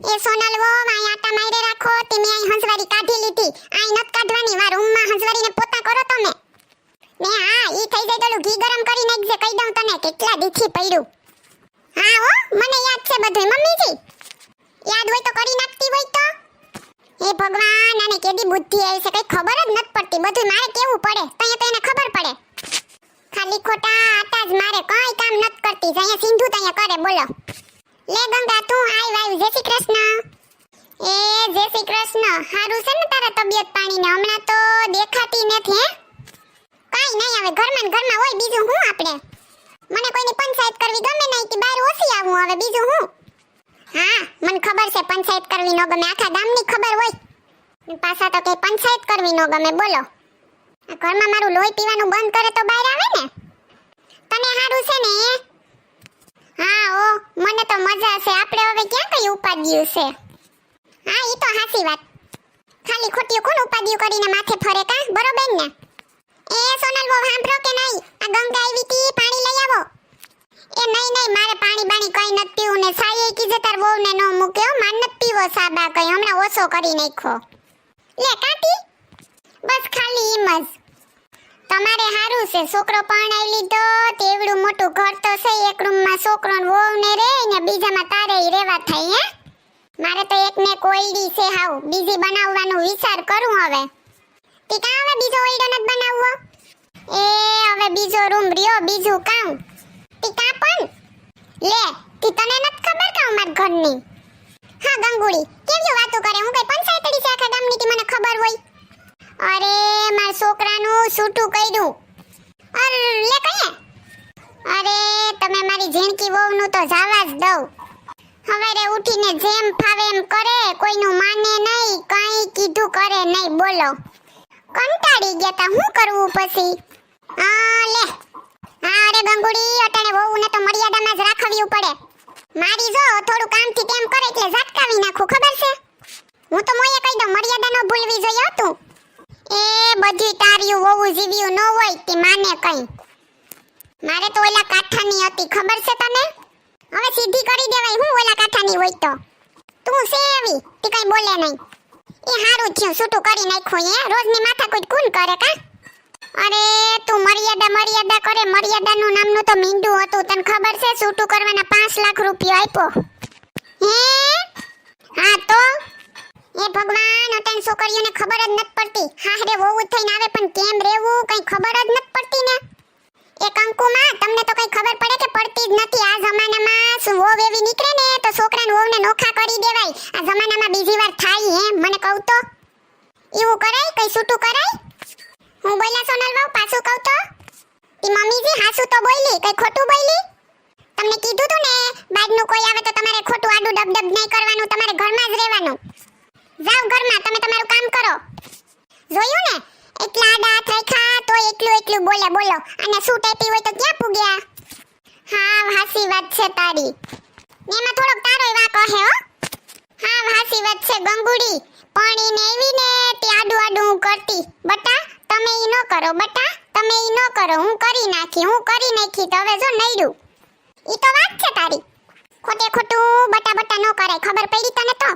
એ સોનલ વો આયા આટા મારે રાખો તે મે અહીં હંસવારી કાઢી લીધી આઈ નત કાઢવાની વા રૂમમાં હંસવારીને પોતા કરો તમે ને હા ઈ થઈ જાય તો ઘી ગરમ કરી નાખજે કહી દઉં તને કેટલા દીથી પડ્યું હા હો મને યાદ છે બધું મમ્મીજી યાદ હોય તો કરી નાખતી હોય તો હે ભગવાન આને કેદી બુદ્ધિ આવી છે કઈ ખબર જ નથી પડતી બધું મારે કેવું પડે તઈએ તો એને ખબર પડે ખાલી ખોટા આટા જ મારે કઈ કામ નથી કરતી જયા સિંધુ તયા કરે બોલો લે ગંગા તું આઈ વાઈ જય શ્રી કૃષ્ણ એ જય શ્રી કૃષ્ણ હારું છે ને તારા તબિયત પાણી ને હમણાં તો દેખાતી નથી હે કાઈ નહીં હવે ઘરમાં હોય બીજું હું આપણે મને કોઈની પંચાયત કરવી ગમે નહીં કે બહાર ઓછી આવું હવે બીજું હું હા મને ખબર છે પંચાયત કરવી ન ગમે આખા ગામની ખબર હોય પાછા તો કે પંચાયત કરવી ન ગમે બોલો આ ઘરમાં મારું લોહી પીવાનું બંધ કરે તો બહાર આવે ને તને હારું છે ને હા ઓ મને તો મજા છે આપણે હવે ક્યાં કઈ ઉપાડ્યું છે હા ઈ તો હાસી વાત ખાલી ખોટી કોણ ઉપાડ્યું કરીને માથે ફરે કા બરોબર ને એ સોનલ વો સાંભળો કે નહીં આ ગંગા આવી તી પાણી લઈ આવો એ નહીં મારે પાણી બાણી કઈ નથી પીવું ને સાયે કીધે તાર વહુ ને નો મૂક્યો માર નથી પીવો સાબા કઈ હમણાં ઓછો કરી નાખ્યો લે કાટી બસ ખાલી એમ જ તમારે હારું છે છોકરો પરણાઈ લીધો તેવડું મોટું ઘર તો છે એક રૂમમાં છોકરો ને વહુ ને રે ને બીજામાં તારે રહેવા થાય હે મારે તો એકને કોઈડી છે હાવ બીજી બનાવવાનું વિચાર કરું હવે તી કા હવે બીજો ઓઈડો નત બનાવવો એ હવે બીજો રૂમ રહ્યો બીજું કામ તી કા પણ લે તી તને નત ખબર કા માર ઘરની હા ગંગુડી કેવી વાતો કરે હું કઈ પંચાયતડી છે આખા ગામની કે મને ખબર હોય અરે માર છોકરાનું છૂટું કર્યું અરે લે કઈએ અરે તમે મારી ઝીણકી વહુનું તો જાવા જ દઉં હવારે ઉઠીને જેમ ફાવે એમ કરે કોઈનું માને નહીં કઈ કીધું કરે નહીં બોલો કંટાળી ગયા તા હું કરવું પછી લે હા અરે ગંગુડી અટાણે વહુને તો મર્યાદામાં જ રાખવી પડે મારી જો થોડું કામથી તેમ કરે એટલે ઝટકાવી નાખું ખબર છે હું તો મોયે કહી દઉં મર્યાદા ન ભૂલવી જોઈએ હતું એ બધી તારીયું વહુ જીવ્યું ન હોય તે માને કઈ મારે તો ઓલા કાઠાની હતી ખબર છે તને હવે સીધી કરી દેવાય હું ઓલા કાઠાની હોય તો તું છે એવી તી કઈ બોલે નહીં એ હારું થયું છૂટું કરી નાખ્યું એ રોજની માથા કોઈ કોણ કરે કા અરે તું મર્યાદા કરે મર્યાદાનું નામનું તો મીંડું હતું તને ખબર છે છૂટું કરવાના 5 લાખ રૂપિયા આપ્યો હે હા તો એ ભગવાન અટન છોકરીઓને ખબર જ નથી પડતી હાહરે વહુ થઈને આવે પણ કેમ રહેવું કઈ ખબર જ નથી પડતી ને એ કંકુમાં તમને તો કઈ ખબર પડે કે પડતી જ નથી આ જમાનામાં શું વહુ એવી નીકળે ને તો છોકરાને વહુને નોખા કરી દેવાય આ જમાનામાં બીજી વાર થાય હે મને કહું તો એવું કરાય કઈ છૂટું કરાય હું બોલ્યા સોનલ વહુ પાછું કહું તો ઈ મમ્મીજી હાસુ તો બોલી કઈ ખોટું બોલી તમને કીધું તું ને બાદનું કોઈ આવે તો તમારે ખોટું આડું ડબડબ નહીં કરવાનું તમારે ઘરમાં જ રહેવાનું જાવ ઘરમાં તમે તમારું કામ કરો જોયું ને એટલા આડા હાથ રાખ્યા તો એકલું બોલે બોલો અને શું ટેપી હોય તો ક્યાં પૂગ્યા હા હાસી વાત છે તારી એમાં થોડોક તારોય વાંક હે હો હા હાસી વાત છે ગંગુડી પાણીને એવી ને તે આડું કરતી બટા તમે ઈ ન કરો બટા તમે ઈ ન કરો હું કરી નાખી તો હવે જો નઈડું ઈ તો વાત છે તારી ખોટે ખોટું બટા ન કરાય ખબર પડી તને તો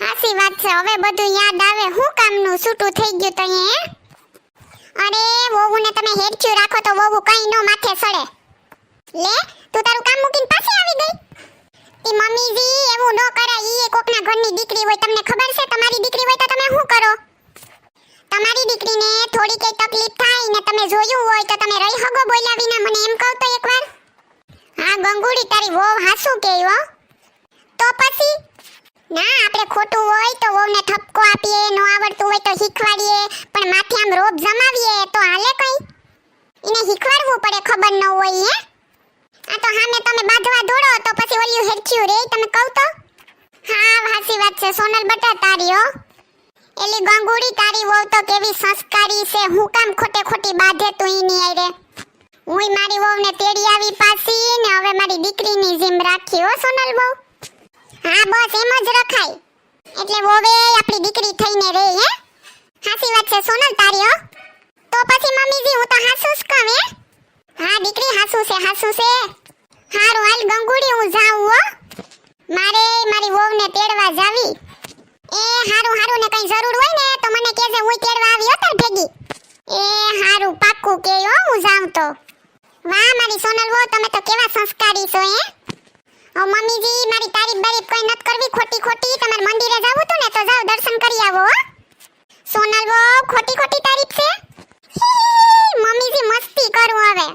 હાસી વાત છે હવે બધું યાદ આવે હું કામનું છૂટું થઈ ગયું તો અરે વહુને તમે હેડચ્યું રાખો તો વહુ કઈ નો માથે સડે લે તું તારું કામ મૂકીને પાછી આવી ગઈ તી મમ્મીજી એવું ન કરાય ઈ કોકના ઘરની દીકરી હોય તમને ખબર છે તમારી દીકરી હોય તો તમે શું કરો તમારી દીકરીને થોડી કઈ તકલીફ થાય ને તમે જોયું હોય તો તમે રહી હગો બોલ્યા વિના મને એમ કહો તો એકવાર હા ગંગુડી તારી વહુ હાસુ કેય હો તો પછી ના આપણે ખોટું હોય તો વહુને ઠપકો આપીએ નો આવડતું હોય તો શીખવાડીએ પણ માથે આમ રોબ જમાવીએ તો હાલે કઈ એને શીખવાડવું પડે ખબર ન હોય હે આ તો હામે તમે બાંધવા દોડો તો પછી ઓલિયું હેરખ્યું રે તમે કહું તો હા હાસી વાત છે સોનલ બટા તારી હો એલી ગંગુડી તારી વહુ તો કેવી સંસ્કારી છે હું કામ ખોટી બાંધે તું ઈની આરે હુંય મારી વહુને તેડી આવી પાછી ને હવે મારી દીકરીની જેમ રાખી હો સોનલ વહુ હા બસ એમ જ રખાય એટલે વોવે આપણી દીકરી થઈને રહે હે હાસી વાત છે સોનલ તારી હો તો પછી મમ્મીજી હું તો હાસુ જ કહું હે હા દીકરી હાસુ છે હારું હાલ ગંગુડી હું જાઉં હો મારે મારી વહુને તેડવા હારું હારું ને કઈ જરૂર હોય ને તો મને કહેજે, હું તેડવા આવી હો તાર ભેગી. એ હારું પાક્કું કે હો, હું જાઉં તો. વાહ મારી સોનલ વો, તમે તો કેવા સંસ્કારી છો હે. ઓ મમ્મીજી, મારી તારીફ બારીફ કોઈ નત કરવી ખોટી ખોટી. તમારે મંદિરે જાવું તો ને તો જાવ, દર્શન કરી આવો હો. સોનલ વો, ખોટી ખોટી તારીફ છે. મમ્મીજી મસ્તી કરું હવે.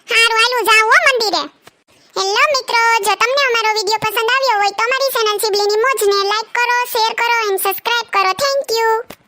હારું હાલું જાવ હો મંદિરે. હેલો મિત્રો, જો તમને અમારો વિડિયો પસંદ આવ્યો હોય તો અમારી ચેનલ સિબલીની મોજને લાઈક કરો, શેર કરો એન્ડ સબસ્ક્રાઇબ કરો. Thank you.